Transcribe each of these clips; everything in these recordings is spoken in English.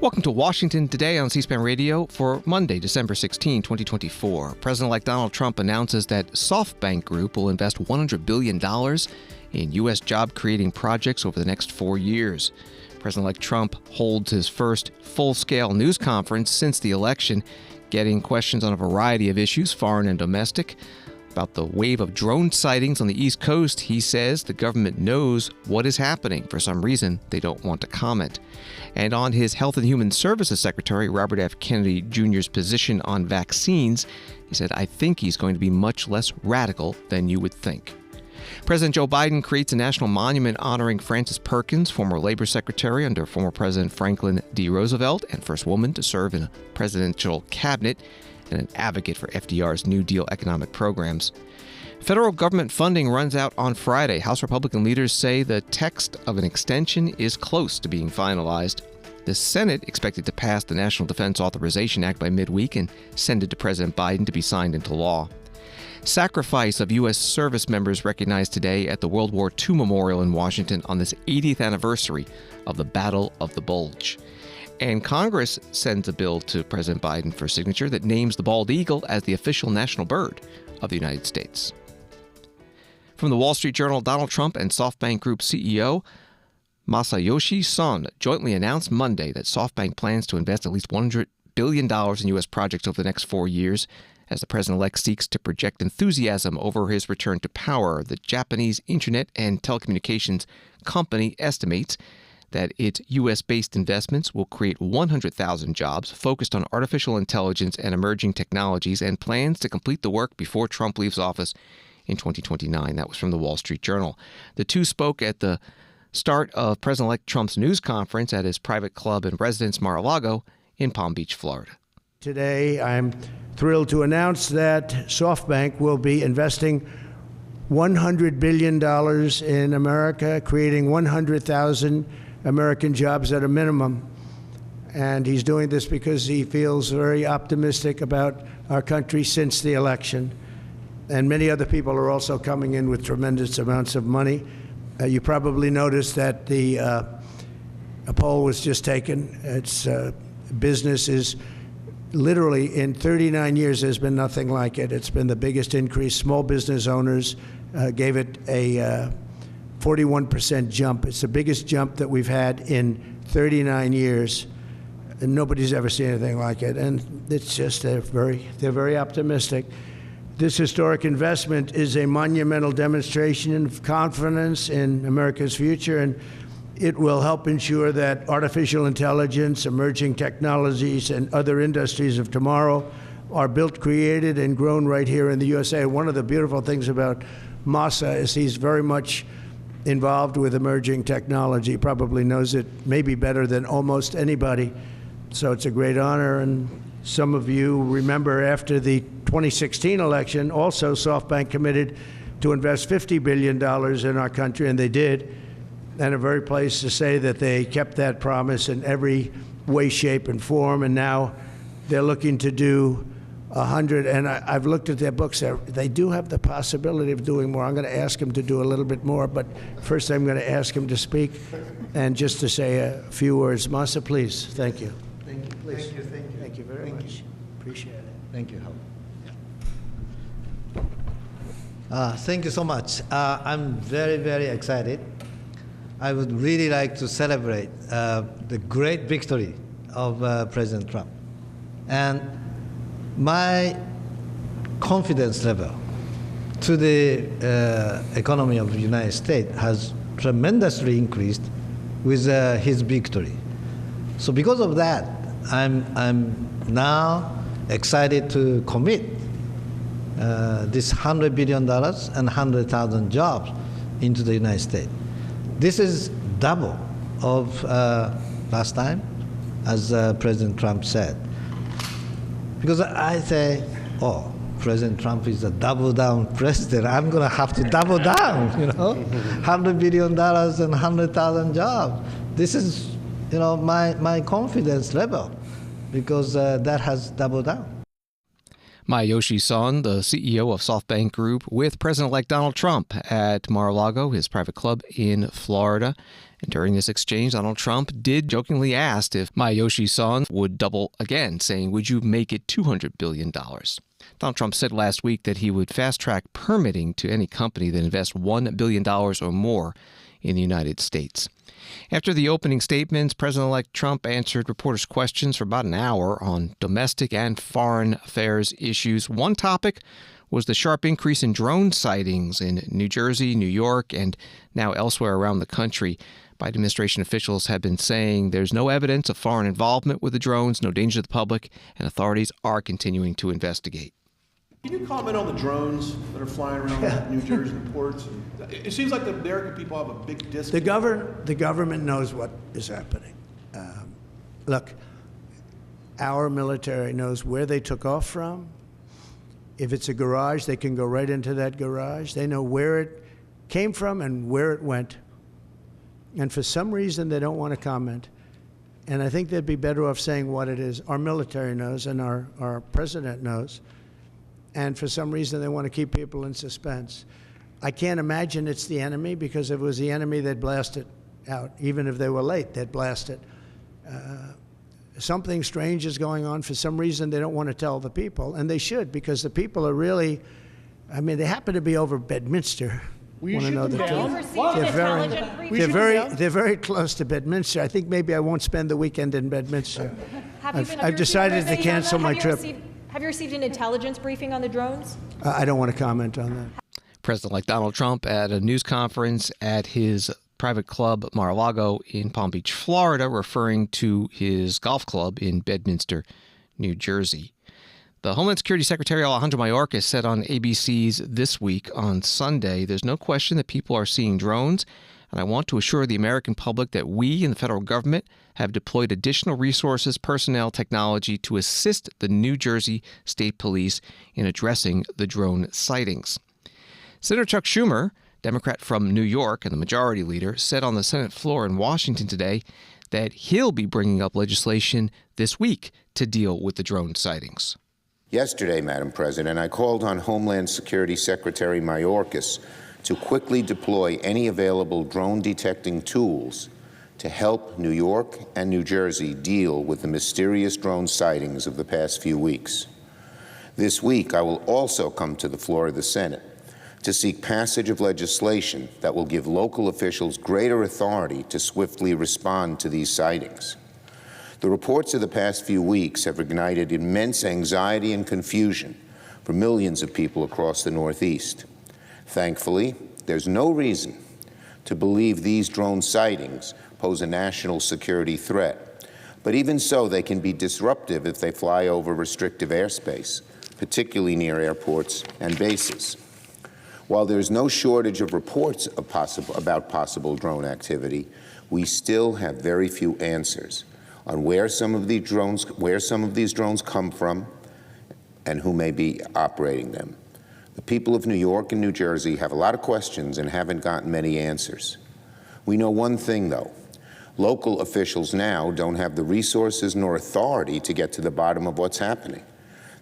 Welcome to Washington Today on C-SPAN Radio for Monday, December 16, 2024. President-elect Donald Trump announces that SoftBank Group will invest $100 billion in U.S. job-creating projects over the next 4 years. President-elect Trump holds his first full-scale news conference since the election, getting questions on a variety of issues, foreign and domestic. About the wave of drone sightings on the East Coast, he says the government knows what is happening. For some reason, they don't want to comment. And on his Health and Human Services Secretary, Robert F. Kennedy Jr.'s position on vaccines, he said, "I think he's going to be much less radical than you would think." President Joe Biden creates a national monument honoring Frances Perkins, former Labor Secretary under former President Franklin D. Roosevelt and first woman to serve in a presidential cabinet, and an advocate for FDR's New Deal economic programs. Federal government funding runs out on Friday. House Republican leaders say the text of an extension is close to being finalized. The Senate expected to pass the National Defense Authorization Act by midweek and send it to President Biden to be signed into law. Sacrifice of U.S. service members recognized today at the World War II Memorial in Washington on this 80th anniversary of the Battle of the Bulge. And Congress sends a bill to President Biden for signature that names the bald eagle as the official national bird of the United States. From the Wall Street Journal, Donald Trump and SoftBank Group CEO Masayoshi Son jointly announced Monday that SoftBank plans to invest at least $100 billion in U.S. projects over the next 4 years as the president-elect seeks to project enthusiasm over his return to power. The Japanese internet and telecommunications company estimates that its U.S.-based investments will create 100,000 jobs focused on artificial intelligence and emerging technologies, and plans to complete the work before Trump leaves office in 2029. That was from the Wall Street Journal. The two spoke at the start of President-elect Trump's news conference at his private club and residence Mar-a-Lago in Palm Beach, Florida. Today, I'm thrilled to announce that SoftBank will be investing $100 billion in America, creating 100,000 American jobs at a minimum. And he's doing this because he feels very optimistic about our country since the election. And many other people are also coming in with tremendous amounts of money. You probably noticed that a poll was just taken. It's business is literally in 39 years, there's been nothing like it. It's been the biggest increase. Small business owners gave it a 41% jump. It's the biggest jump that we've had in 39 years. And nobody's ever seen anything like it. And it's just they're very optimistic. This historic investment is a monumental demonstration of confidence in America's future, and it will help ensure that artificial intelligence, emerging technologies, and other industries of tomorrow are built, created, and grown right here in the USA. One of the beautiful things about Masa is he's very much involved with emerging technology. He probably knows it maybe better than almost anybody. So it's a great honor. And some of you remember after the 2016 election, also SoftBank committed to invest $50 billion in our country, and they did. And I'm very pleased to say that they kept that promise in every way, shape, and form. And now they're looking to do 100, and I've looked at their books. They do have the possibility of doing more. I'm going to ask them to do a little bit more, but first I'm going to ask them to speak and just to say a few words. Masa, please. Thank you. Thank you. Please. Thank you. Thank you. Thank you very much. Appreciate it. Thank you, Howard. Thank you so much. I'm very, very excited. I would really like to celebrate the great victory of President Trump. And my confidence level to the economy of the United States has tremendously increased with his victory. So because of that, I'm now excited to commit this $100 billion and 100,000 jobs into the United States. This is double of last time, as President Trump said. Because I say, oh, President Trump is a double-down president. I'm going to have to double down, you know, $100 billion and 100,000 jobs. This is, you know, my confidence level, because that has doubled down. Masayoshi Son, the CEO of SoftBank Group, with President-elect Donald Trump at Mar-a-Lago, his private club in Florida. And during this exchange, Donald Trump did jokingly ask if Masayoshi Son would double again, saying, "Would you make it $200 billion?" Donald Trump said last week that he would fast-track permitting to any company that invests $1 billion or more in the United States. After the opening statements, President-elect Trump answered reporters' questions for about an hour on domestic and foreign affairs issues. One topic was the sharp increase in drone sightings in New Jersey, New York, and now elsewhere around the country. Biden administration officials have been saying there's no evidence of foreign involvement with the drones, no danger to the public, and authorities are continuing to investigate. Can you comment on the drones that are flying around New Jersey ports? It seems like the American people have a big disconnect. The government knows what is happening. Look, our military knows where they took off from. If it's a garage, they can go right into that garage. They know where it came from and where it went. And for some reason, they don't want to comment. And I think they'd be better off saying what it is. Our military knows and our president knows. And for some reason, they want to keep people in suspense. I can't imagine it's the enemy, because if it was the enemy, they'd blast it out. Even if they were late, they'd blast it. Something strange is going on. For some reason, they don't want to tell the people, and they should, because the people are really, I mean, they happen to be over Bedminster. Will you shoot them down? They're very close to Bedminster. I think maybe I won't spend the weekend in Bedminster. I've decided to cancel my trip. Have you received an intelligence briefing on the drones? I don't want to comment on that. President-elect Donald Trump at a news conference at his private club, Mar-a-Lago, in Palm Beach, Florida, referring to his golf club in Bedminster, New Jersey. The Homeland Security Secretary Alejandro Mayorkas said on ABC's This Week on Sunday, "There's no question that people are seeing drones, and I want to assure the American public that we in the federal government have deployed additional resources, personnel, technology to assist the New Jersey State Police in addressing the drone sightings." Senator Chuck Schumer, Democrat from New York and the majority leader, said on the Senate floor in Washington today that he'll be bringing up legislation this week to deal with the drone sightings. Yesterday, Madam President, I called on Homeland Security Secretary Mayorkas to quickly deploy any available drone-detecting tools to help New York and New Jersey deal with the mysterious drone sightings of the past few weeks. This week, I will also come to the floor of the Senate to seek passage of legislation that will give local officials greater authority to swiftly respond to these sightings. The reports of the past few weeks have ignited immense anxiety and confusion for millions of people across the Northeast. Thankfully, there's no reason to believe these drone sightings pose a national security threat. But even so, they can be disruptive if they fly over restrictive airspace, particularly near airports and bases. While there's no shortage of reports about possible drone activity, we still have very few answers on where some of these drones come from and who may be operating them. The people of New York and New Jersey have a lot of questions and haven't gotten many answers. We know one thing, though. Local officials now don't have the resources nor authority to get to the bottom of what's happening.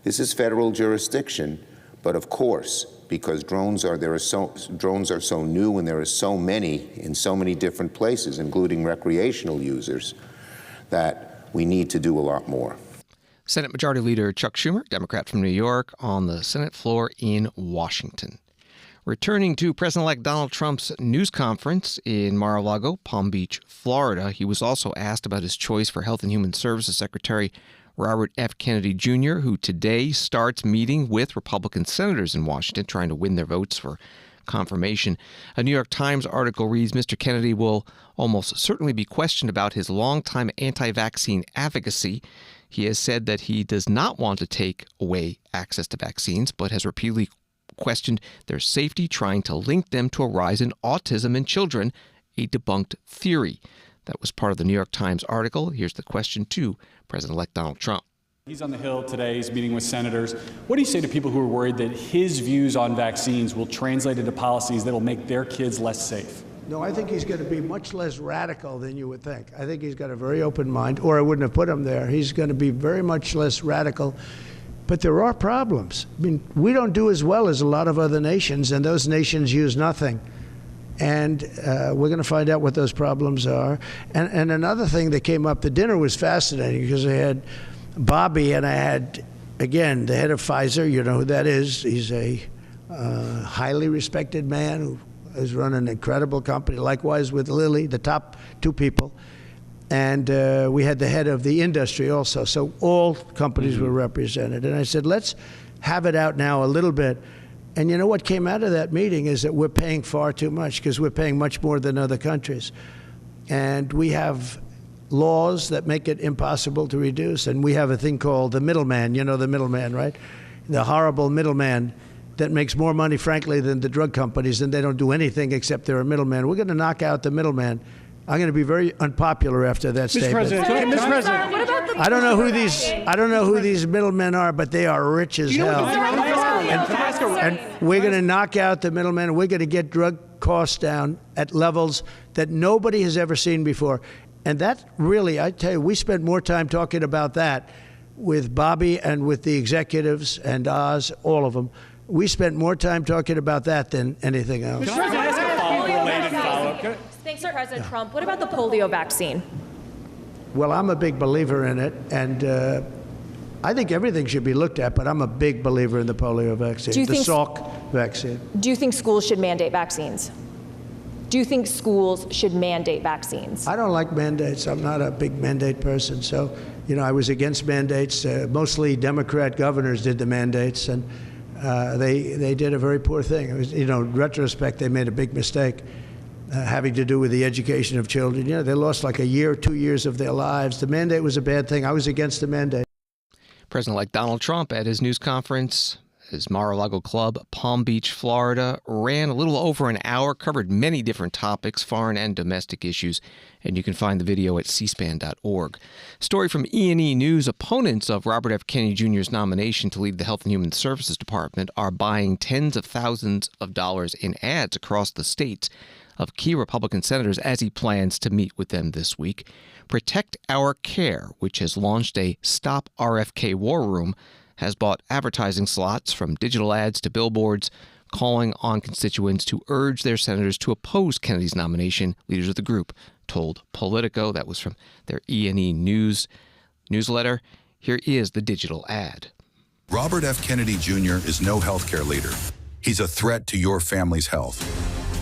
This is federal jurisdiction, but of course, because drones are so new and there are so many in so many different places, including recreational users, that we need to do a lot more. Senate Majority Leader Chuck Schumer, Democrat from New York, on the Senate floor in Washington. Returning to President-elect Donald Trump's news conference in Mar-a-Lago, Palm Beach, Florida, he was also asked about his choice for Health and Human Services Secretary Robert F. Kennedy Jr., who today starts meeting with Republican senators in Washington, trying to win their votes for confirmation. A New York Times article reads, Mr. Kennedy will almost certainly be questioned about his longtime anti-vaccine advocacy. He has said that he does not want to take away access to vaccines, but has repeatedly questioned their safety, trying to link them to a rise in autism in children, a debunked theory. That was part of the New York Times article. Here's the question to President-elect Donald Trump. He's on the Hill today. He's meeting with senators. What do you say to people who are worried that his views on vaccines will translate into policies that will make their kids less safe? No, I think he's going to be much less radical than you would think. I think he's got a very open mind, or I wouldn't have put him there. He's going to be very much less radical. But there are problems. I mean, we don't do as well as a lot of other nations, and those nations use nothing. And we're going to find out what those problems are. And another thing that came up, the dinner was fascinating because I had Bobby and I had, again, the head of Pfizer. You know who that is. He's a highly respected man who has run an incredible company. Likewise with Lilly, the top two people. And we had the head of the industry also. So all companies were represented. And I said, let's have it out now a little bit. And you know what came out of that meeting is that we're paying far too much because we're paying much more than other countries. And we have laws that make it impossible to reduce. And we have a thing called the middleman. You know the middleman, right? The horrible middleman that makes more money, frankly, than the drug companies, and they don't do anything except they're a middleman. We're going to knock out the middleman. I'm going to be very unpopular after that statement. Mr. President, What about the I don't know who these middlemen are, but they are rich as hell. And we're going to knock out the middlemen. We're going to get drug costs down at levels that nobody has ever seen before. And that really, I tell you, we spent more time talking about that with Bobby and with the executives and Oz, all of them. We spent more time talking about that than anything else. Thanks, President Trump. What about the polio vaccine? Well, I'm a big believer in it, and I think everything should be looked at, but I'm a big believer in the polio vaccine, the Salk vaccine. Do you think schools should mandate vaccines? Do you think schools should mandate vaccines? I don't like mandates. I'm not a big mandate person. So, you know, I was against mandates. Mostly Democrat governors did the mandates, and they did a very poor thing. It was, you know, in retrospect, they made a big mistake having to do with the education of children. You know, they lost like a year or 2 years of their lives. The mandate was a bad thing. I was against the mandate. President-elect Donald Trump at his news conference, his Mar-a-Lago club, Palm Beach, Florida, ran a little over an hour, covered many different topics, foreign and domestic issues, and you can find the video at cspan.org. Story from E&E News: opponents of Robert F. Kennedy Jr.'s nomination to lead the Health and Human Services Department are buying tens of thousands of dollars in ads across the states of key Republican senators as he plans to meet with them this week. Protect Our Care, which has launched a Stop RFK War Room, has bought advertising slots from digital ads to billboards, calling on constituents to urge their senators to oppose Kennedy's nomination, leaders of the group told Politico. That was from their E&E News newsletter. Here is the digital ad. Robert F. Kennedy Jr. is no healthcare leader. He's a threat to your family's health.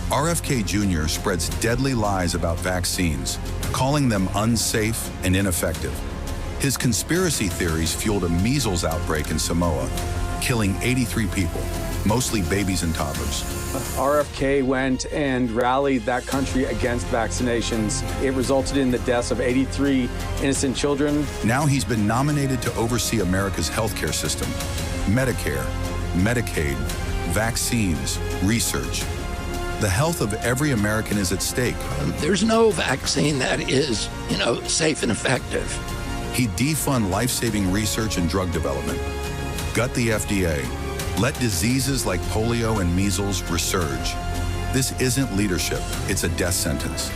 RFK Jr. spreads deadly lies about vaccines, calling them unsafe and ineffective. His conspiracy theories fueled a measles outbreak in Samoa, killing 83 people, mostly babies and toddlers. RFK went and rallied that country against vaccinations. It resulted in the deaths of 83 innocent children. Now he's been nominated to oversee America's healthcare system, Medicare, Medicaid, vaccines, research. The health of every American is at stake. There's no vaccine that is, safe and effective. He defund life-saving research and drug development, gut the FDA, let diseases like polio and measles resurge. This isn't leadership, it's a death sentence.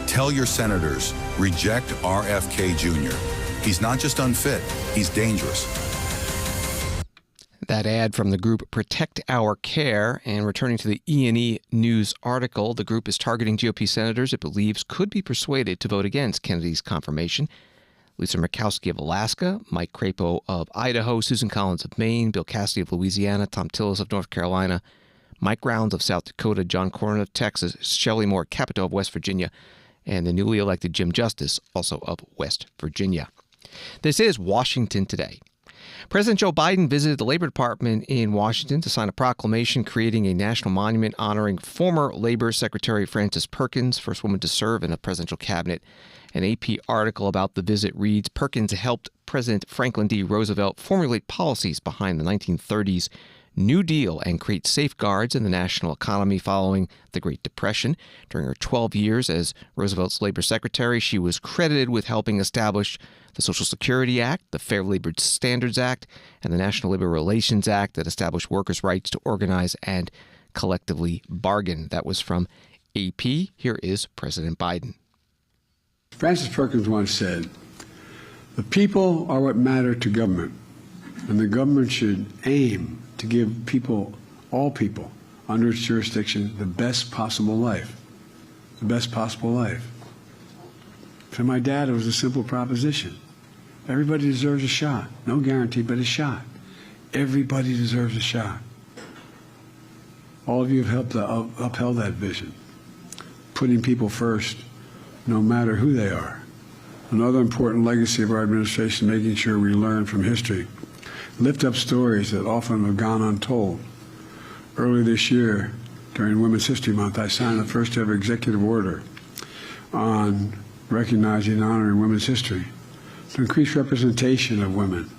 Tell your senators, reject RFK Jr. He's not just unfit, he's dangerous. That ad from the group Protect Our Care. And returning to the E&E News article, the group is targeting GOP senators it believes could be persuaded to vote against Kennedy's confirmation. Lisa Murkowski of Alaska, Mike Crapo of Idaho, Susan Collins of Maine, Bill Cassidy of Louisiana, Tom Tillis of North Carolina, Mike Rounds of South Dakota, John Cornyn of Texas, Shelley Moore Capito of West Virginia, and the newly elected Jim Justice, also of West Virginia. This is Washington Today. President Joe Biden visited the Labor Department in Washington to sign a proclamation creating a national monument honoring former Labor Secretary Frances Perkins, first woman to serve in a presidential cabinet. An AP article about the visit reads, Perkins helped President Franklin D. Roosevelt formulate policies behind the 1930s New Deal and create safeguards in the national economy following the Great Depression. During her 12 years as Roosevelt's labor secretary, she was credited with helping establish the Social Security Act, the Fair Labor Standards Act, and the National Labor Relations Act that established workers' rights to organize and collectively bargain. That was from AP. Here is President Biden. Frances Perkins once said, "The people are what matter to government. And the government should aim to give people, all people, under its jurisdiction, the best possible life. The best possible life. For my dad, it was a simple proposition. Everybody deserves a shot. No guarantee, but a shot. Everybody deserves a shot. All of you have helped upheld that vision, putting people first, no matter who they are. Another important legacy of our administration, making sure we learn from history, lift up stories that often have gone untold. Earlier this year, during Women's History Month, I signed the first ever executive order on recognizing and honoring women's history to increase representation of women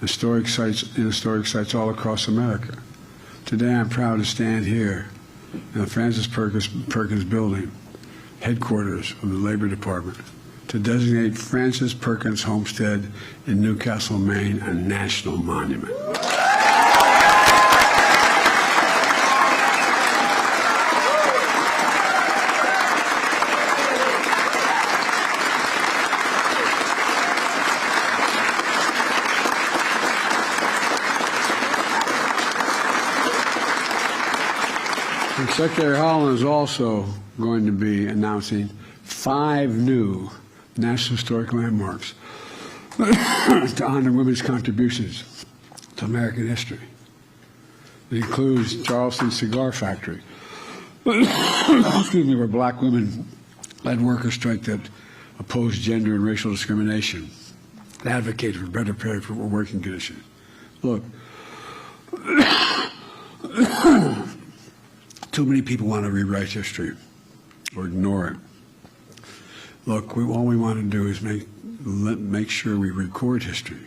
in historic sites all across America. Today, I'm proud to stand here in the Frances Perkins building, headquarters of the Labor Department, to designate Frances Perkins Homestead in Newcastle, Maine, a national monument. Secretary Holland is also going to be announcing 5 new National Historic Landmarks to honor women's contributions to American history. It includes Charleston Cigar Factory, where black women led worker strike that opposed gender and racial discrimination, advocated for better pay for working conditions. Look, too many people want to rewrite history or ignore it. Look, all we want to do is make sure we record history,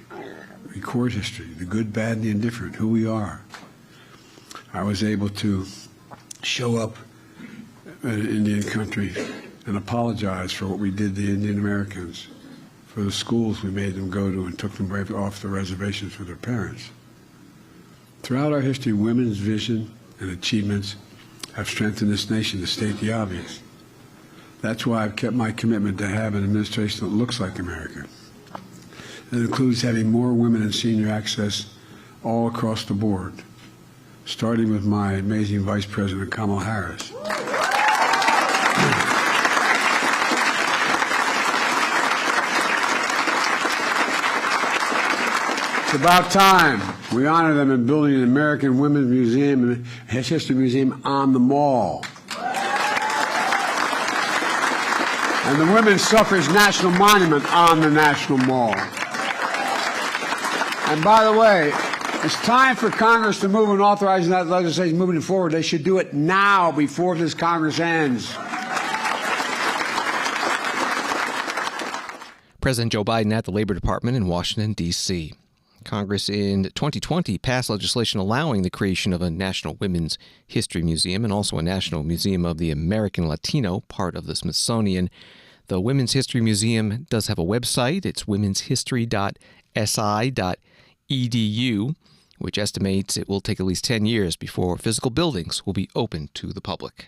the good, bad, and the indifferent, who we are. I was able to show up in an Indian country and apologize for what we did to the Indian Americans, for the schools we made them go to and took them right off the reservations for their parents. Throughout our history, women's vision and achievements have strengthened this nation, to state the obvious. That's why I've kept my commitment to have an administration that looks like America. It includes having more women in senior access all across the board, starting with my amazing Vice President, Kamala Harris. It's about time we honor them in building an American Women's Museum and History Museum on the Mall. And the Women's Suffrage National Monument on the National Mall. And by the way, it's time for Congress to move and authorizing that legislation moving it forward. They should do it now before this Congress ends. President Joe Biden at the Labor Department in Washington, D.C. Congress in 2020 passed legislation allowing the creation of a National Women's History Museum and also a National Museum of the American Latino, part of the Smithsonian. The Women's History Museum does have a website. It's womenshistory.si.edu, which estimates it will take at least 10 years before physical buildings will be open to the public.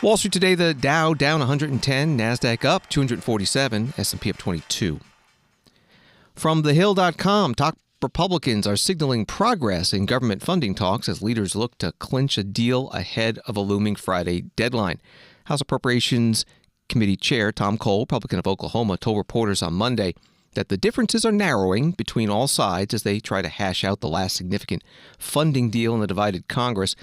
Wall Street today, the Dow down 110, NASDAQ up 247, S&P up 22. From thehill.com, top Republicans are signaling progress in government funding talks as leaders look to clinch a deal ahead of a looming Friday deadline. House Appropriations Committee Chair Tom Cole, Republican of Oklahoma, told reporters on Monday that the differences are narrowing between all sides as they try to hash out the last significant funding deal in the divided Congress.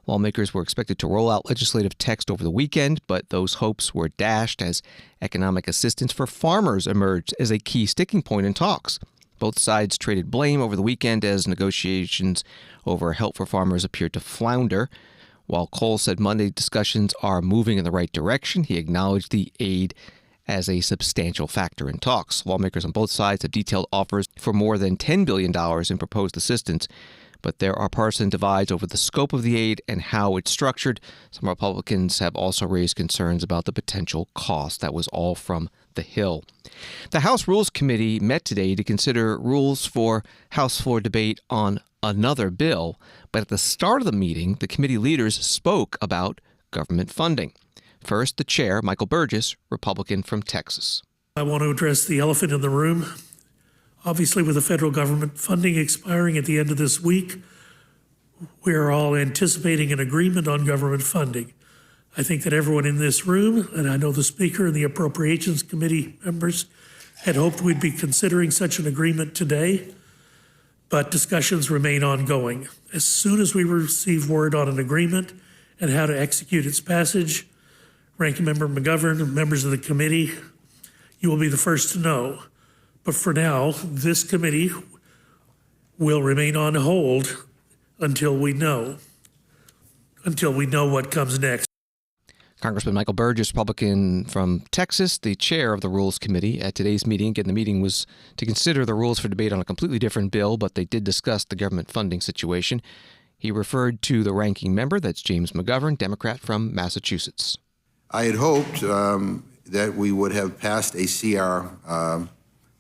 Lawmakers were expected to roll out legislative text over the weekend, but those hopes were dashed as economic assistance for farmers emerged as a key sticking point in talks. Both sides traded blame over the weekend as negotiations over help for farmers appeared to flounder. While Cole said Monday discussions are moving in the right direction, he acknowledged the aid as a substantial factor in talks. Lawmakers on both sides have detailed offers for more than $10 billion in proposed assistance, but there are partisan divides over the scope of the aid and how it's structured. Some Republicans have also raised concerns about the potential cost. That was all from The Hill. The House Rules Committee met today to consider rules for House floor debate on another bill, but at the start of the meeting, the committee leaders spoke about government funding. First, the chair, Michael Burgess, Republican from Texas. I want to address the elephant in the room. Obviously, with the federal government funding expiring at the end of this week, we are all anticipating an agreement on government funding. I think that everyone in this room, and I know the Speaker and the Appropriations Committee members, had hoped we'd be considering such an agreement today, but discussions remain ongoing. As soon as we receive word on an agreement and how to execute its passage, Ranking Member McGovern and members of the committee, you will be the first to know. But for now, this committee will remain on hold until we know what comes next. Congressman Michael Burgess, Republican from Texas, the chair of the Rules Committee at today's meeting. Again, the meeting was to consider the rules for debate on a completely different bill, but they did discuss the government funding situation. He referred to the ranking member, that's James McGovern, Democrat from Massachusetts. I had hoped that we would have passed a CR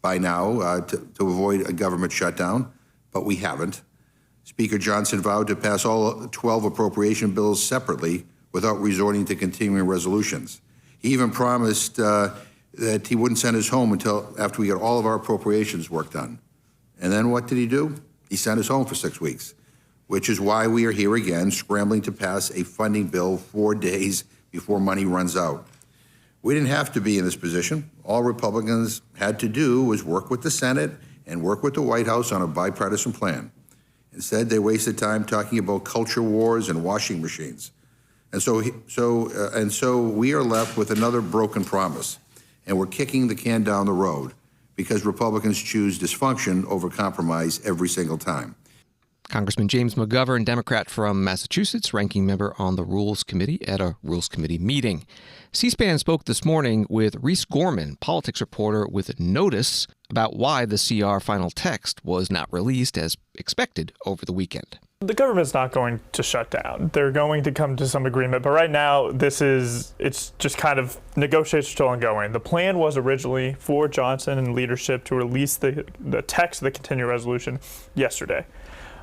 by now to avoid a government shutdown, but we haven't. Speaker Johnson vowed to pass all 12 appropriation bills separately without resorting to continuing resolutions. He even promised that he wouldn't send us home until after we got all of our appropriations work done. And then what did he do? He sent us home for 6 weeks, which is why we are here again, scrambling to pass a funding bill 4 days before money runs out. We didn't have to be in this position. All Republicans had to do was work with the Senate and work with the White House on a bipartisan plan. Instead, they wasted time talking about culture wars and washing machines. And so we are left with another broken promise, and we're kicking the can down the road because Republicans choose dysfunction over compromise every single time. Congressman James McGovern, Democrat from Massachusetts, ranking member on the Rules Committee at a Rules Committee meeting. C-SPAN spoke this morning with Reese Gorman, politics reporter with notice about why the CR final text was not released as expected over the weekend. The government's not going to shut down. They're going to come to some agreement. But right now, it's just kind of negotiations still ongoing. The plan was originally for Johnson and leadership to release the text of the continuing resolution yesterday.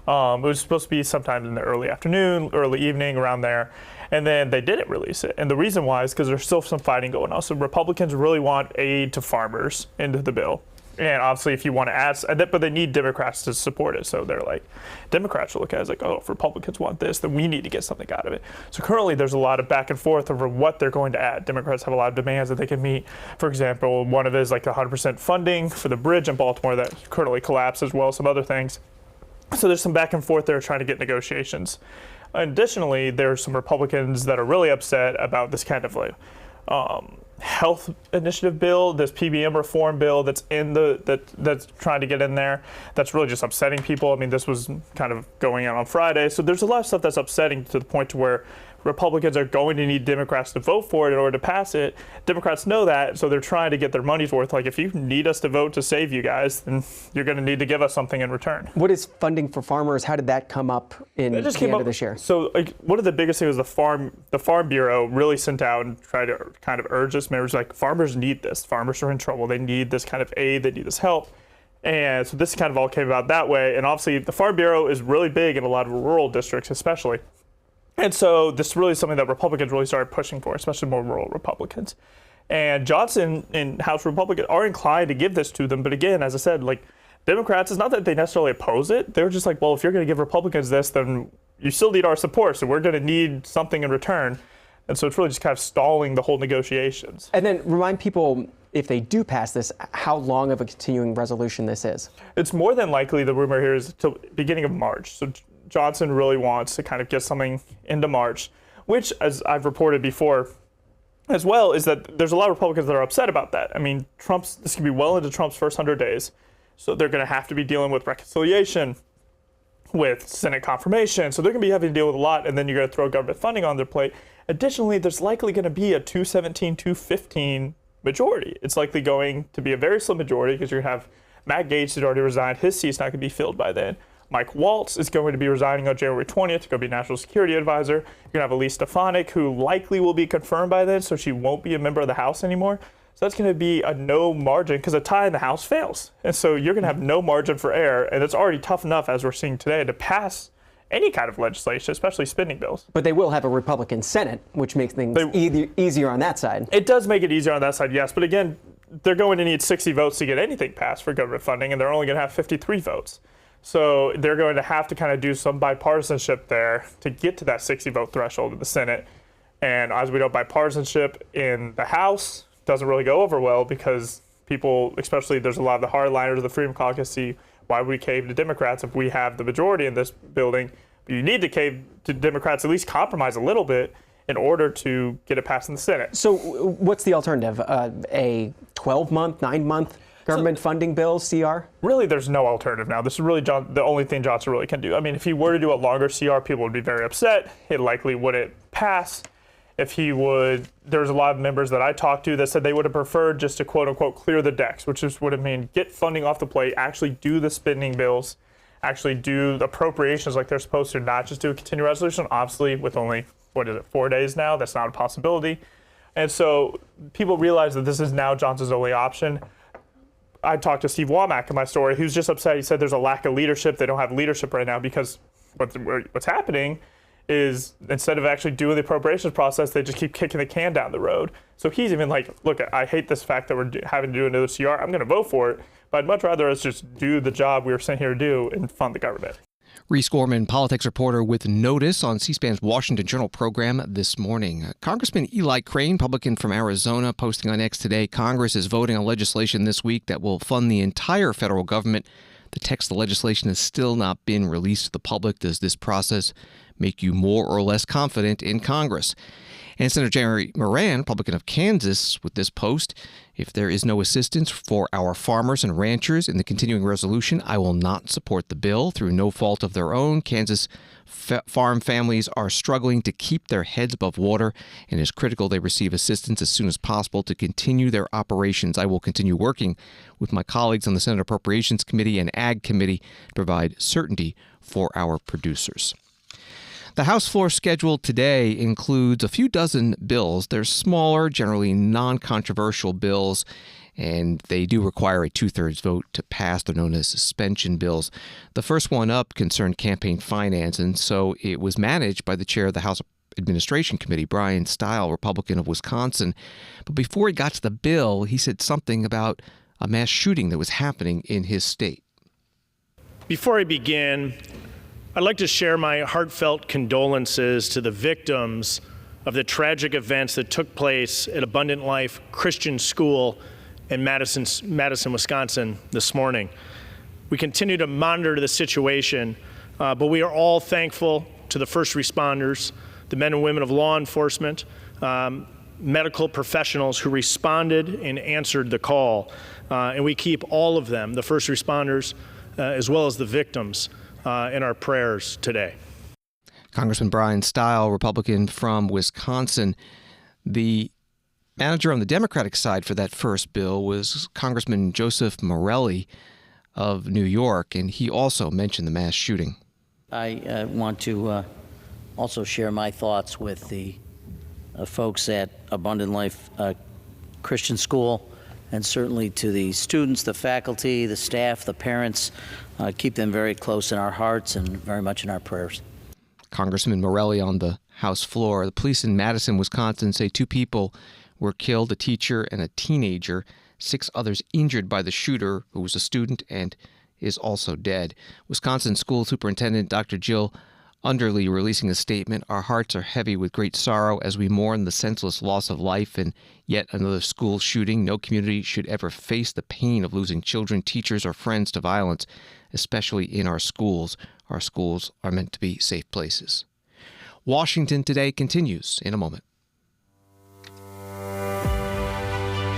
It was supposed to be sometime in the early afternoon, early evening, around there. And then they didn't release it. And the reason why is because there's still some fighting going on. So Republicans really want aid to farmers into the bill. And obviously, if you want to add, but they need Democrats to support it. So they're like, Democrats will look at it as like, oh, if Republicans want this, then we need to get something out of it. So currently, there's a lot of back and forth over what they're going to add. Democrats have a lot of demands that they can meet. For example, one of it is like 100% funding for the bridge in Baltimore that currently collapsed, as well as some other things. So there's some back and forth there trying to get negotiations. Additionally, there are some Republicans that are really upset about this kind of like health initiative bill, this PBM reform bill that's that's trying to get in there. That's really just upsetting people. I mean, this was kind of going on Friday. So there's a lot of stuff that's upsetting to the point to where Republicans are going to need Democrats to vote for it in order to pass it. Democrats know that, so they're trying to get their money's worth. Like, if you need us to vote to save you guys, then you're going to need to give us something in return. What is funding for farmers? How did that come up in the end of this year? So, like, one of the biggest things was the Farm Bureau really sent out and tried to kind of urge us. Members like, farmers need this. Farmers are in trouble. They need this kind of aid. They need this help. And so this kind of all came about that way. And obviously, the Farm Bureau is really big in a lot of rural districts, especially. And so this is really something that Republicans really started pushing for, especially more rural Republicans. And Johnson and House Republicans are inclined to give this to them. But again, as I said, like, Democrats, it's not that they necessarily oppose it. They're just like, well, if you're going to give Republicans this, then you still need our support. So we're going to need something in return. And so it's really just kind of stalling the whole negotiations. And then remind people, if they do pass this, how long of a continuing resolution this is. It's more than likely, the rumor here is till beginning of March. So Johnson really wants to kind of get something into March, which, as I've reported before as well, is that there's a lot of Republicans that are upset about that. I mean, this could be well into Trump's first 100 days. So they're going to have to be dealing with reconciliation, with Senate confirmation. So they're going to be having to deal with a lot, and then you're going to throw government funding on their plate. Additionally, there's likely going to be a 217, 215 majority. It's likely going to be a very slim majority because you're going to have Matt Gaetz, who's already resigned. His seat's not going to be filled by then. Mike Waltz is going to be resigning on January 20th to go be National Security Advisor. You're going to have Elise Stefanik, who likely will be confirmed by then, so she won't be a member of the House anymore. So that's going to be a no margin because a tie in the House fails. And so you're going to have no margin for error, and it's already tough enough, as we're seeing today, to pass any kind of legislation, especially spending bills. But they will have a Republican Senate, which makes things easier on that side. It does make it easier on that side, yes. But again, they're going to need 60 votes to get anything passed for government funding, and they're only going to have 53 votes. So they're going to have to kind of do some bipartisanship there to get to that 60 vote threshold in the Senate. And as we know, bipartisanship in the House doesn't really go over well because people, especially there's a lot of the hardliners of the Freedom Caucus, see why would we cave to Democrats if we have the majority in this building. You need to cave to Democrats, at least compromise a little bit in order to get it passed in the Senate. So what's the alternative? A 12-month, 9-month government funding bill, CR? Really, there's no alternative now. This is really the only thing Johnson really can do. I mean, if he were to do a longer CR, people would be very upset. It likely wouldn't pass. If he would, there's a lot of members that I talked to that said they would have preferred just to quote unquote clear the decks, which would have mean get funding off the plate, actually do the spending bills, actually do the appropriations like they're supposed to, not just do a continuing resolution. Obviously, with only, 4 days now, that's not a possibility. And so people realize that this is now Johnson's only option. I talked to Steve Womack in my story, who's just upset. He said there's a lack of leadership. They don't have leadership right now because what's happening is instead of actually doing the appropriations process, they just keep kicking the can down the road. So he's even like, look, I hate this fact that we're having to do another CR. I'm going to vote for it, but I'd much rather us just do the job we were sent here to do and fund the government. Reese Gorman, politics reporter with Notice on C-SPAN's Washington Journal program this morning. Congressman Eli Crane, Republican from Arizona, posting on X today, Congress is voting on legislation this week that will fund the entire federal government. The text of the legislation has still not been released to the public. Does this process make you more or less confident in Congress? And Senator Jerry Moran, Republican of Kansas, with this post, if there is no assistance for our farmers and ranchers in the continuing resolution, I will not support the bill. Through no fault of their own, Kansas farm families are struggling to keep their heads above water, and it is critical they receive assistance as soon as possible to continue their operations. I will continue working with my colleagues on the Senate Appropriations Committee and Ag Committee to provide certainty for our producers. The House floor schedule today includes a few dozen bills. They're smaller, generally non-controversial bills, and they do require a two-thirds vote to pass. They're known as suspension bills. The first one up concerned campaign finance, and so it was managed by the chair of the House Administration Committee, Brian Stile, Republican of Wisconsin. But before he got to the bill, he said something about a mass shooting that was happening in his state. Before I begin, I'd like to share my heartfelt condolences to the victims of the tragic events that took place at Abundant Life Christian School in Madison, Wisconsin this morning. We continue to monitor the situation, but we are all thankful to the first responders, the men and women of law enforcement, medical professionals who responded and answered the call. And we keep all of them, the first responders, as well as the victims, in our prayers today. Congressman Brian Stile, Republican from Wisconsin. The manager on the Democratic side for that first bill was Congressman Joseph Morelli of New York, and he also mentioned the mass shooting. I want to also share my thoughts with the folks at Abundant Life Christian School, and certainly to the students, the faculty, the staff, the parents. Keep them very close in our hearts and very much in our prayers. Congressman Morelli on the House floor. The police in Madison, Wisconsin say 2 people were killed, a teacher and a teenager, 6 others injured by the shooter, who was a student and is also dead. Wisconsin School Superintendent Dr. Jill Underly releasing a statement, our hearts are heavy with great sorrow as we mourn the senseless loss of life in yet another school shooting. No community should ever face the pain of losing children, teachers, or friends to violence, especially in our schools. Our schools are meant to be safe places. Washington Today continues in a moment.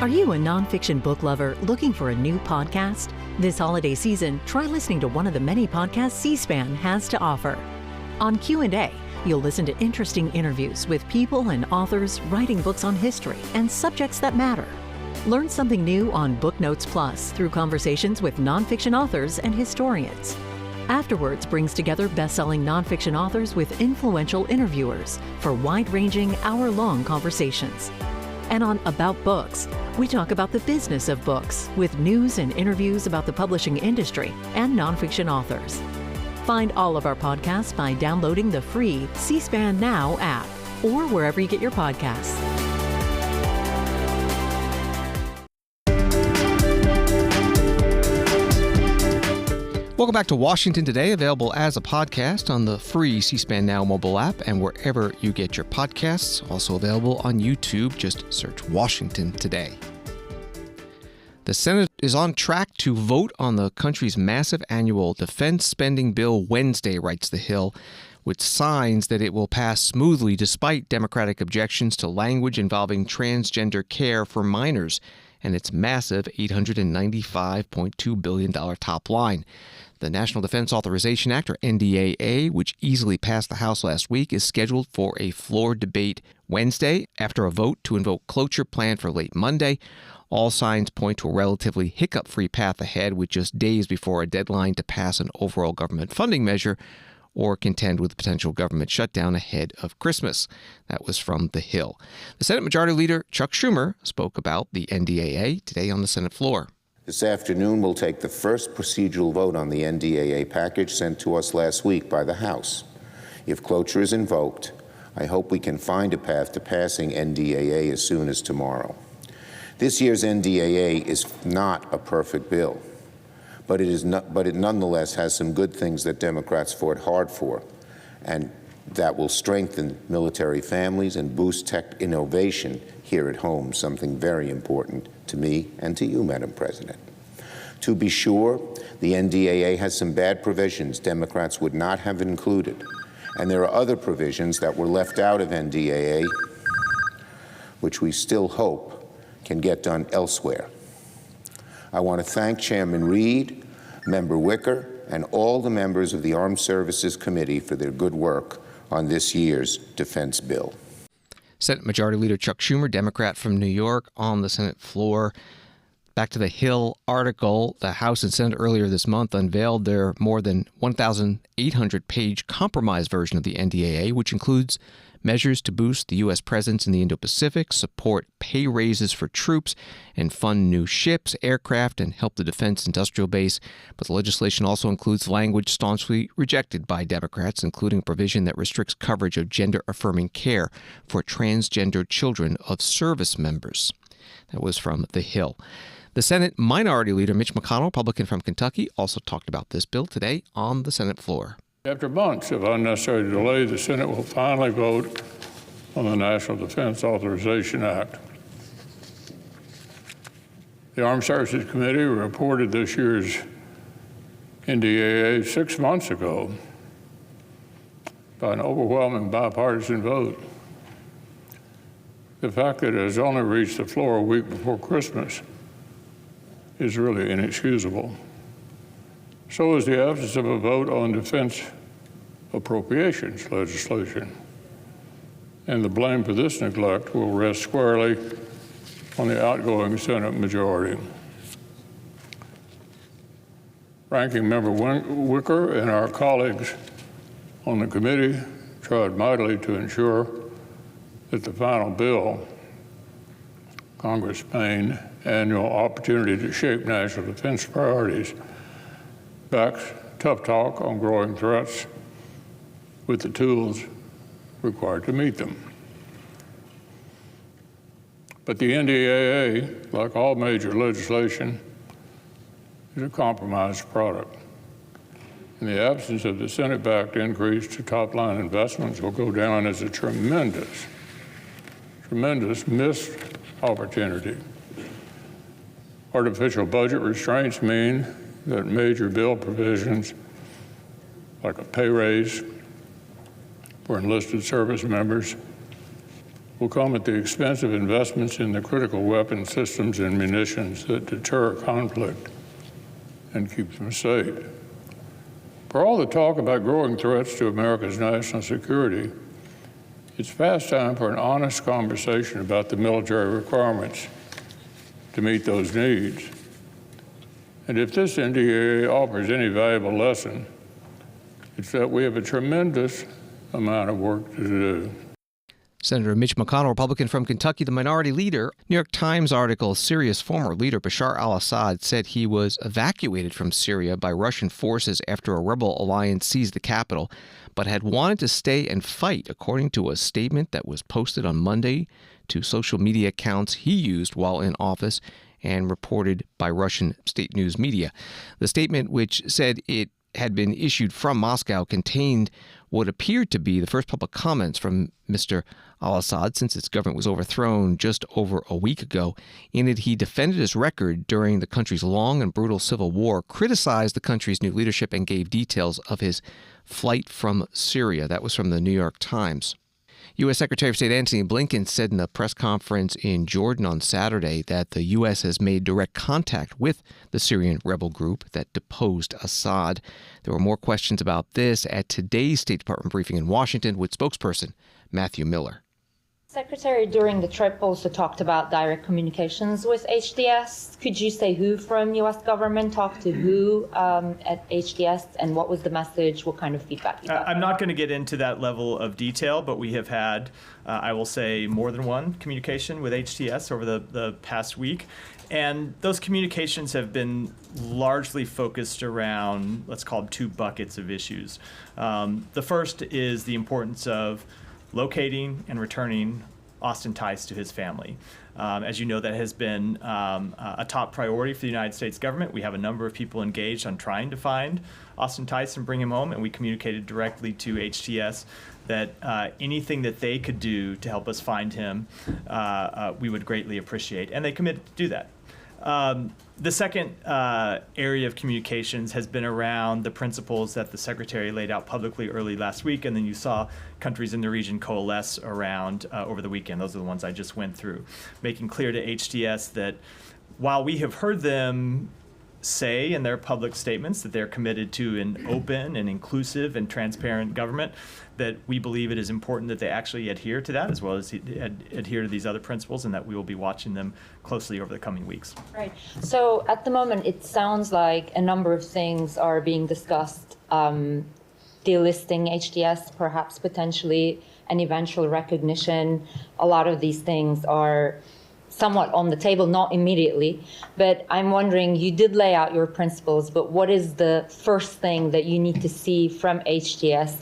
Are you a nonfiction book lover looking for a new podcast? This holiday season, try listening to one of the many podcasts C-SPAN has to offer. On Q&A, you'll listen to interesting interviews with people and authors writing books on history and subjects that matter. Learn something new on Book Notes Plus through conversations with nonfiction authors and historians. Afterwards brings together best-selling nonfiction authors with influential interviewers for wide-ranging, hour-long conversations. And on About Books, we talk about the business of books with news and interviews about the publishing industry and nonfiction authors. Find all of our podcasts by downloading the free C-SPAN Now app or wherever you get your podcasts. Welcome back to Washington Today, available as a podcast on the free C-SPAN Now mobile app and wherever you get your podcasts. Also available on YouTube. Just search Washington Today. The Senate is on track to vote on the country's massive annual defense spending bill Wednesday, writes The Hill, with signs that it will pass smoothly despite Democratic objections to language involving transgender care for minors and its massive $895.2 billion top line. The National Defense Authorization Act, or NDAA, which easily passed the House last week, is scheduled for a floor debate Wednesday after a vote to invoke cloture planned for late Monday. All signs point to a relatively hiccup-free path ahead, with just days before a deadline to pass an overall government funding measure or contend with a potential government shutdown ahead of Christmas. That was from The Hill. The Senate Majority Leader Chuck Schumer spoke about the NDAA today on the Senate floor. This afternoon, we'll take the first procedural vote on the NDAA package sent to us last week by the House. If cloture is invoked, I hope we can find a path to passing NDAA as soon as tomorrow. This year's NDAA is not a perfect bill, but it nonetheless has some good things that Democrats fought hard for, and that will strengthen military families and boost tech innovation here at home, something very important to me and to you, Madam President. To be sure, the NDAA has some bad provisions Democrats would not have included, and there are other provisions that were left out of NDAA, which we still hope can get done elsewhere. I want to thank Chairman Reid, Member Wicker, and all the members of the Armed Services Committee for their good work on this year's defense bill. Senate Majority Leader Chuck Schumer, Democrat from New York, on the Senate floor. Back to the Hill article. The House and Senate earlier this month unveiled their more than 1,800-page compromise version of the NDAA, which includes measures to boost the U.S. presence in the Indo-Pacific, support pay raises for troops, and fund new ships, aircraft, and help the defense industrial base. But the legislation also includes language staunchly rejected by Democrats, including a provision that restricts coverage of gender-affirming care for transgender children of service members. That was from The Hill. The Senate Minority Leader Mitch McConnell, Republican from Kentucky, also talked about this bill today on the Senate floor. After months of unnecessary delay, the Senate will finally vote on the National Defense Authorization Act. The Armed Services Committee reported this year's NDAA 6 months ago by an overwhelming bipartisan vote. The fact that it has only reached the floor a week before Christmas is really inexcusable. So is the absence of a vote on defense appropriations legislation. And the blame for this neglect will rest squarely on the outgoing Senate majority. Ranking Member Wicker and our colleagues on the committee tried mightily to ensure that the final bill, Congress' main annual opportunity to shape national defense priorities, backs tough talk on growing threats with the tools required to meet them. But the NDAA, like all major legislation, is a compromised product. In the absence of the Senate-backed increase to top-line investments will go down as a tremendous missed opportunity. Artificial budget restraints mean that major bill provisions, like a pay raise for enlisted service members, will come at the expense of investments in the critical weapon systems and munitions that deter conflict and keep them safe. For all the talk about growing threats to America's national security, it's past time for an honest conversation about the military requirements to meet those needs. And if this NDAA offers any valuable lesson, it's that we have a tremendous amount of work to do. Senator Mitch McConnell, Republican from Kentucky, the minority leader. New York Times article, Syria's former leader Bashar al-Assad said he was evacuated from Syria by Russian forces after a rebel alliance seized the capital, but had wanted to stay and fight, according to a statement that was posted on Monday to social media accounts he used while in office and reported by Russian state news media. The statement, which said it had been issued from Moscow, contained what appeared to be the first public comments from Mr. al-Assad since its government was overthrown just over a week ago. In it, he defended his record during the country's long and brutal civil war, criticized the country's new leadership, and gave details of his flight from Syria. That was from the New York Times. U.S. Secretary of State Antony Blinken said in a press conference in Jordan on Saturday that the U.S. has made direct contact with the Syrian rebel group that deposed Assad. There were more questions about this at today's State Department briefing in Washington with spokesperson Matthew Miller. Secretary, during the trip, also talked about direct communications with HTS. Could you say who from U.S. government talked to who at HTS, and what was the message? What kind of feedback you got? I'm not going to get into that level of detail, but we have had, I will say, more than one communication with HTS over the past week. And those communications have been largely focused around, let's call them, two buckets of issues. The first is the importance of locating and returning Austin Tice to his family. As you know, that has been a top priority for the United States government. We have a number of people engaged on trying to find Austin Tice and bring him home, and we communicated directly to HTS that anything that they could do to help us find him, we would greatly appreciate, and they committed to do that. The second area of communications has been around the principles that the Secretary laid out publicly early last week, and then you saw countries in the region coalesce around over the weekend. Those are the ones I just went through, making clear to HTS that while we have heard them say in their public statements that they're committed to an open and inclusive and transparent government, that we believe it is important that they actually adhere to that, as well as adhere to these other principles, and that we will be watching them closely over the coming weeks. Right. So at the moment, it sounds like a number of things are being discussed. Delisting HTS, perhaps potentially an eventual recognition. A lot of these things are somewhat on the table, not immediately, but I'm wondering, you did lay out your principles, but what is the first thing that you need to see from HTS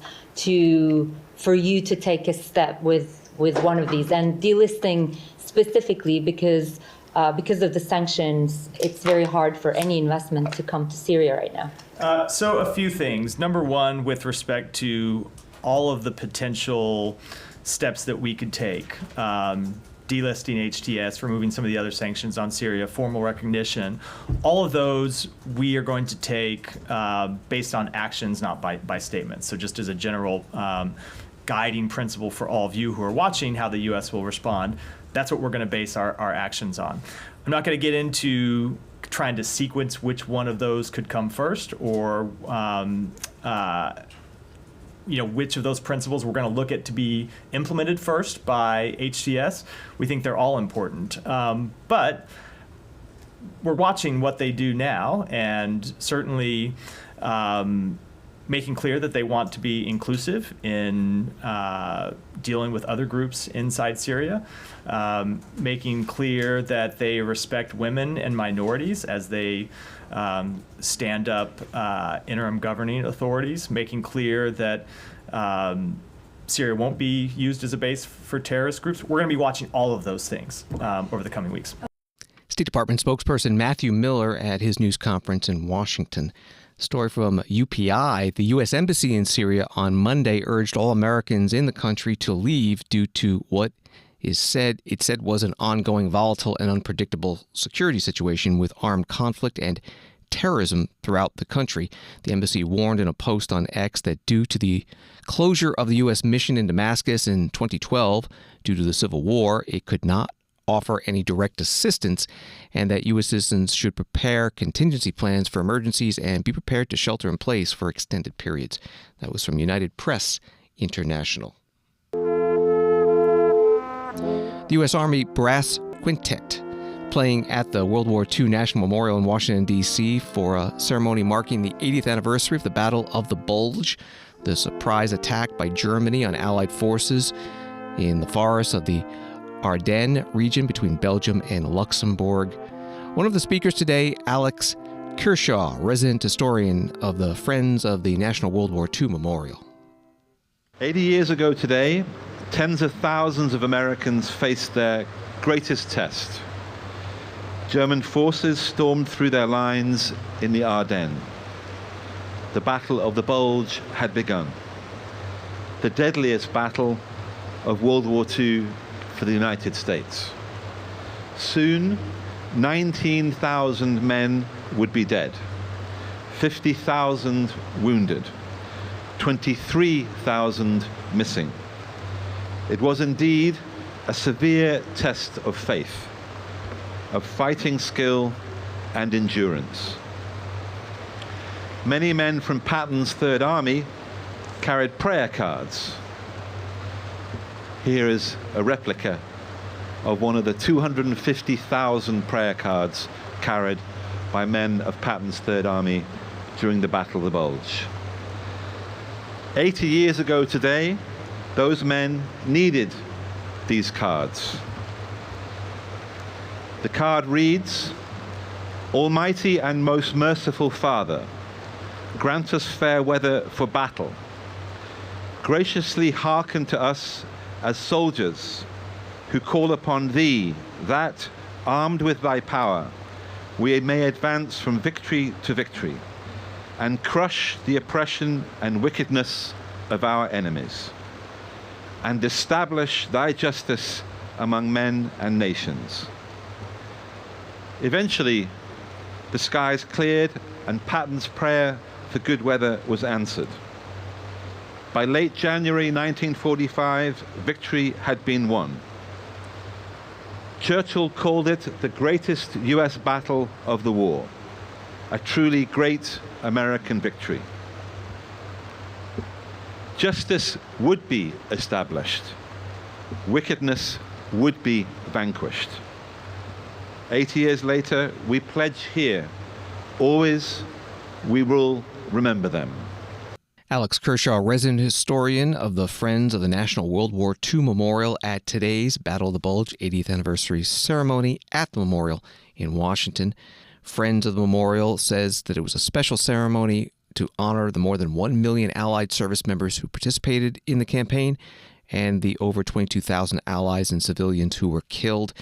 for you to take a step with one of these? And delisting specifically because of the sanctions, it's very hard for any investment to come to Syria right now. So a few things. Number one, with respect to all of the potential steps that we could take, delisting HTS, removing some of the other sanctions on Syria, formal recognition, all of those we are going to take based on actions, not by statements. So just as a general guiding principle for all of you who are watching how the U.S. will respond, that's what we're going to base our actions on. I'm not going to get into trying to sequence which one of those could come first, or which of those principles we're going to look at to be implemented first by HTS. We think they're all important. But we're watching what they do now, and certainly making clear that they want to be inclusive in dealing with other groups inside Syria, making clear that they respect women and minorities as they stand up interim governing authorities, making clear that Syria won't be used as a base for terrorist groups. We're going to be watching all of those things over the coming weeks. State Department spokesperson Matthew Miller at his news conference in Washington. Story from UPI. The U.S. Embassy in Syria on Monday urged all Americans in the country to leave due to what it said was an ongoing volatile and unpredictable security situation with armed conflict and terrorism throughout the country. The embassy warned in a post on X that due to the closure of the U.S. mission in Damascus in 2012, due to the civil war, it could not offer any direct assistance, and that U.S. citizens should prepare contingency plans for emergencies and be prepared to shelter in place for extended periods. That was from United Press International. The U.S. Army Brass Quintet playing at the World War II National Memorial in Washington, D.C. for a ceremony marking the 80th anniversary of the Battle of the Bulge, the surprise attack by Germany on Allied forces in the forests of the Ardennes region between Belgium and Luxembourg. One of the speakers today, Alex Kershaw, resident historian of the Friends of the National World War II Memorial. 80 years ago today, tens of thousands of Americans faced their greatest test. German forces stormed through their lines in the Ardennes. The Battle of the Bulge had begun, the deadliest battle of World War II for the United States. Soon, 19,000 men would be dead, 50,000 wounded, 23,000 missing. It was indeed a severe test of faith, of fighting skill and endurance. Many men from Patton's Third Army carried prayer cards. Here is a replica of one of the 250,000 prayer cards carried by men of Patton's Third Army during the Battle of the Bulge. 80 years ago today, those men needed these cards. The card reads, "Almighty and most merciful Father, grant us fair weather for battle. Graciously hearken to us as soldiers who call upon Thee, that, armed with Thy power, we may advance from victory to victory and crush the oppression and wickedness of our enemies, and establish Thy justice among men and nations." Eventually, the skies cleared and Patton's prayer for good weather was answered. By late January 1945, victory had been won. Churchill called it the greatest US battle of the war, a truly great American victory. Justice would be established. Wickedness would be vanquished. 80 years later, we pledge here, always we will remember them. Alex Kershaw, resident historian of the Friends of the National World War II Memorial, at today's Battle of the Bulge 80th anniversary ceremony at the memorial in Washington. Friends of the Memorial says that it was a special ceremony to honor the more than 1 million Allied service members who participated in the campaign and the over 22,000 allies and civilians who were killed.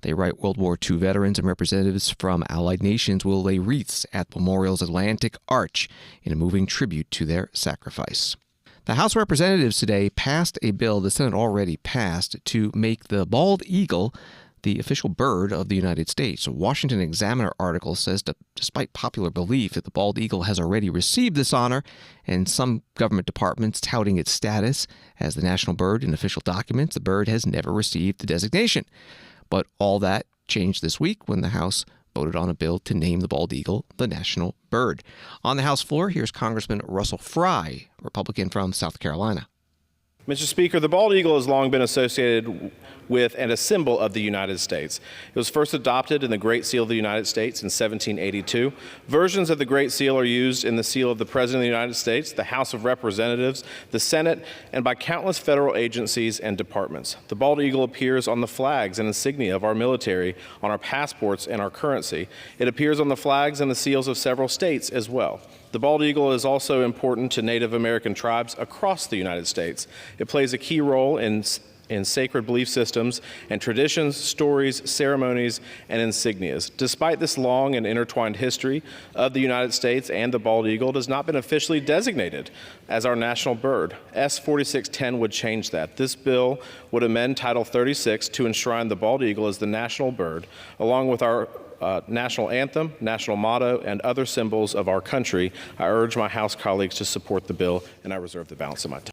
They write World War II veterans and representatives from allied nations will lay wreaths at the memorial's Atlantic Arch in a moving tribute to their sacrifice. The House of Representatives today passed a bill the Senate already passed to make the bald eagle the official bird of the United States. A Washington Examiner article says that despite popular belief that the bald eagle has already received this honor, and some government departments touting its status as the national bird in official documents, the bird has never received the designation. But all that changed this week when the House voted on a bill to name the bald eagle the national bird. On the House floor, here's Congressman Russell Fry, Republican from South Carolina. Mr. Speaker, the bald eagle has long been associated with and a symbol of the United States. It was first adopted in the Great Seal of the United States in 1782. Versions of the Great Seal are used in the seal of the President of the United States, the House of Representatives, the Senate, and by countless federal agencies and departments. The bald eagle appears on the flags and insignia of our military, on our passports and our currency. It appears on the flags and the seals of several states as well. The bald eagle is also important to Native American tribes across the United States. It plays a key role in sacred belief systems and traditions, stories, ceremonies, and insignias. Despite this long and intertwined history of the United States and the bald eagle, it has not been officially designated as our national bird. S 4610 would change that. This bill would amend Title 36 to enshrine the bald eagle as the national bird, along with our national anthem, national motto, and other symbols of our country. I urge my House colleagues to support the bill, and I reserve the balance of my time.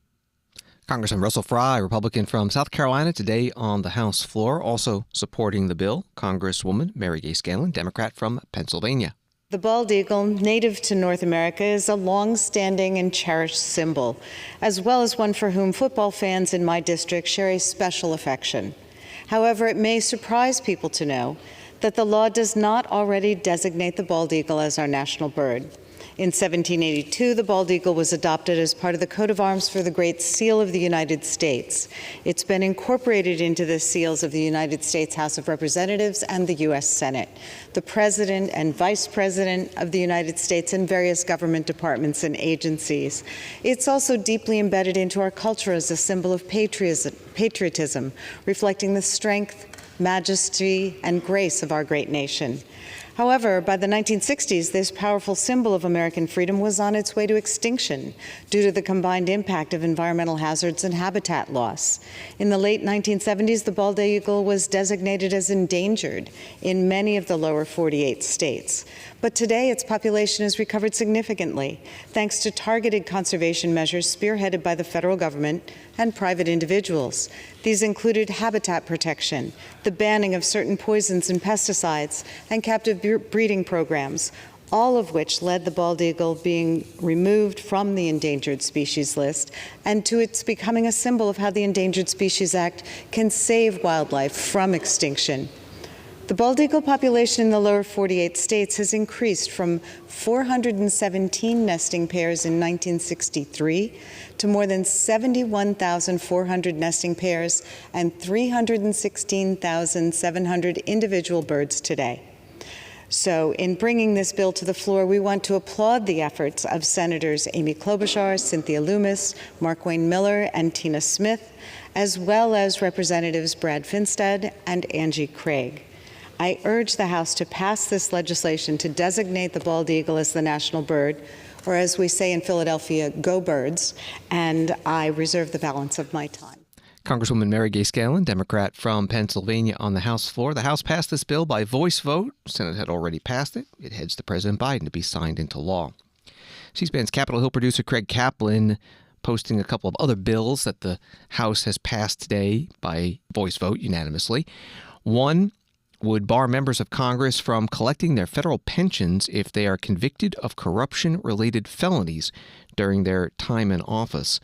Congressman Russell Fry, Republican from South Carolina, today on the House floor. Also supporting the bill, Congresswoman Mary Gay Scanlon, Democrat from Pennsylvania. The bald eagle, native to North America, is a long-standing and cherished symbol, as well as one for whom football fans in my district share a special affection. However, it may surprise people to know that the law does not already designate the bald eagle as our national bird. In 1782, the bald eagle was adopted as part of the coat of arms for the Great Seal of the United States. It's been incorporated into the seals of the United States House of Representatives and the U.S. Senate, the President and Vice President of the United States, and various government departments and agencies. It's also deeply embedded into our culture as a symbol of patriotism, reflecting the strength, majesty, and grace of our great nation. However, by the 1960s, this powerful symbol of American freedom was on its way to extinction due to the combined impact of environmental hazards and habitat loss. In the late 1970s, the bald eagle was designated as endangered in many of the lower 48 states. But today, its population has recovered significantly, thanks to targeted conservation measures spearheaded by the federal government and private individuals. These included habitat protection, the banning of certain poisons and pesticides, and captive breeding programs, all of which led the bald eagle being removed from the endangered species list and to its becoming a symbol of how the Endangered Species Act can save wildlife from extinction. The bald eagle population in the lower 48 states has increased from 417 nesting pairs in 1963 to more than 71,400 nesting pairs and 316,700 individual birds today. So in bringing this bill to the floor, we want to applaud the efforts of Senators Amy Klobuchar, Cynthia Lummis, Mark Wayne Miller, and Tina Smith, as well as Representatives Brad Finstad and Angie Craig. I urge the House to pass this legislation to designate the bald eagle as the national bird, or as we say in Philadelphia, go birds, and I reserve the balance of my time. Congresswoman Mary Gay Scanlon, Democrat from Pennsylvania, on the House floor. The House passed this bill by voice vote. The Senate had already passed it. It heads to President Biden to be signed into law. C-SPAN's Capitol Hill producer Craig Kaplan posting a couple of other bills that the House has passed today by voice vote unanimously. One would bar members of Congress from collecting their federal pensions if they are convicted of corruption-related felonies during their time in office.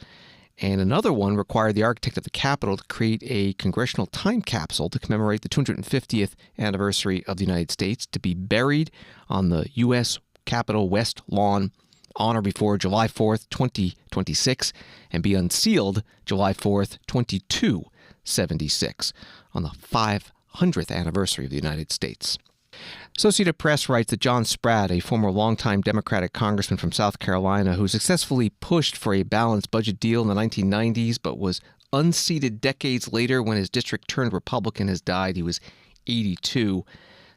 And another one required the architect of the Capitol to create a congressional time capsule to commemorate the 250th anniversary of the United States to be buried on the U.S. Capitol West Lawn on or before July 4th, 2026, and be unsealed July 4th, 2276, on the 500th anniversary of the United States. Associated Press writes that John Spratt, a former longtime Democratic congressman from South Carolina who successfully pushed for a balanced budget deal in the 1990s but was unseated decades later when his district turned Republican, has died. He was 82.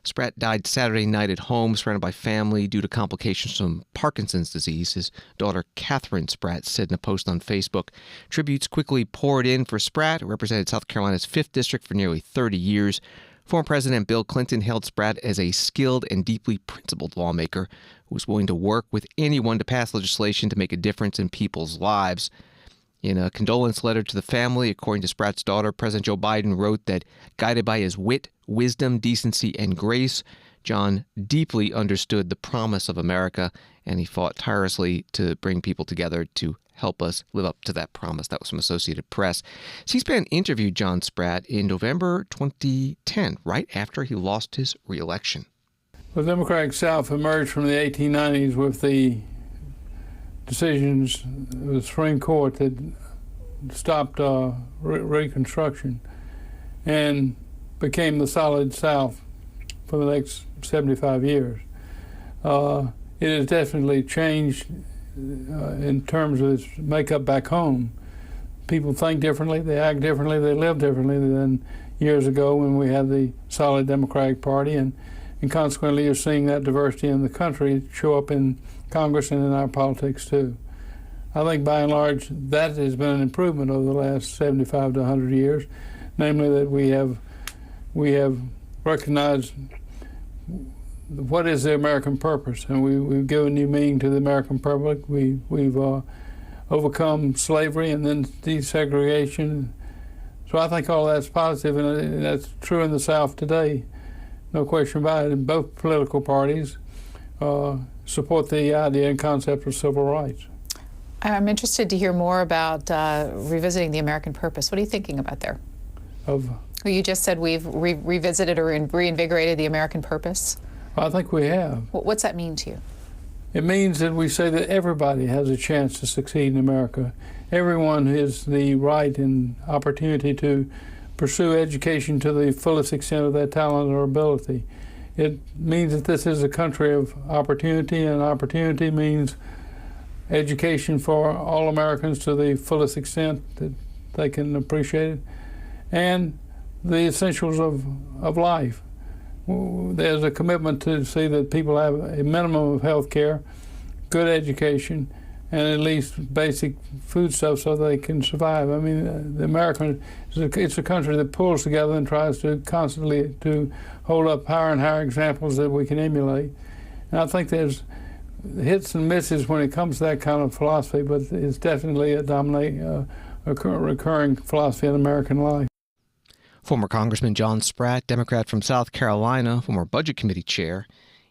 Spratt died Saturday night at home, surrounded by family due to complications from Parkinson's disease. His daughter, Catherine Spratt, said in a post on Facebook. Tributes quickly poured in for Spratt, who represented South Carolina's 5th District for nearly 30 years. Former President Bill Clinton hailed Spratt as a skilled and deeply principled lawmaker who was willing to work with anyone to pass legislation to make a difference in people's lives. In a condolence letter to the family, according to Spratt's daughter, President Joe Biden wrote that, guided by his wit, wisdom, decency, and grace, John deeply understood the promise of America, and he fought tirelessly to bring people together to help us live up to that promise. That was from Associated Press. C-SPAN interviewed John Spratt in November 2010, right after he lost his re-election. The Democratic South emerged from the 1890s with the decisions of the Supreme Court that stopped Reconstruction and became the solid South for the next 75 years. It has definitely changed in terms of its makeup back home. People think differently, they act differently, they live differently than years ago when we had the solid Democratic Party, and consequently you're seeing that diversity in the country show up in Congress and in our politics too. I think by and large that has been an improvement over the last 75 to 100 years, namely that we have recognized what is the American purpose, and we've given new meaning to the American purpose. We've overcome slavery and then desegregation. So I think all that's positive, and that's true in the South today, no question about it. And both political parties support the idea and concept of civil rights. I'm interested to hear more about revisiting the American purpose. What are you thinking about there? Well, you just said we've revisited or reinvigorated the American purpose. I think we have. What's that mean to you? It means that we say that everybody has a chance to succeed in America. Everyone has the right and opportunity to pursue education to the fullest extent of their talent or ability. It means that this is a country of opportunity, and opportunity means education for all Americans to the fullest extent that they can appreciate it. And the essentials of life. There's a commitment to see that people have a minimum of health care, good education, and at least basic foodstuffs so they can survive. I mean, the American, it's a country that pulls together and tries to constantly to hold up higher and higher examples that we can emulate. And I think there's hits and misses when it comes to that kind of philosophy, but it's definitely a recurring philosophy in American life. Former Congressman John Spratt, Democrat from South Carolina, former Budget Committee chair,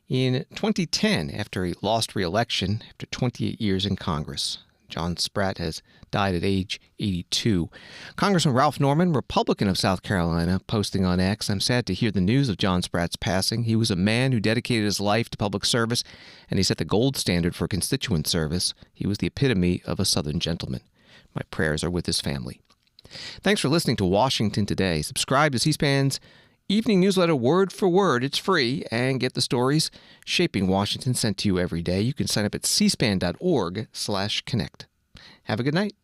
in 2010 after he lost re-election after 28 years in Congress. John Spratt has died at age 82. Congressman Ralph Norman, Republican of South Carolina, posting on X, "I'm sad to hear the news of John Spratt's passing. He was a man who dedicated his life to public service, and he set the gold standard for constituent service. He was the epitome of a Southern gentleman. My prayers are with his family." Thanks for listening to Washington Today. Subscribe to C-SPAN's evening newsletter word for word. It's free, and get the stories shaping Washington sent to you every day. You can sign up at cspan.org/connect. Have a good night.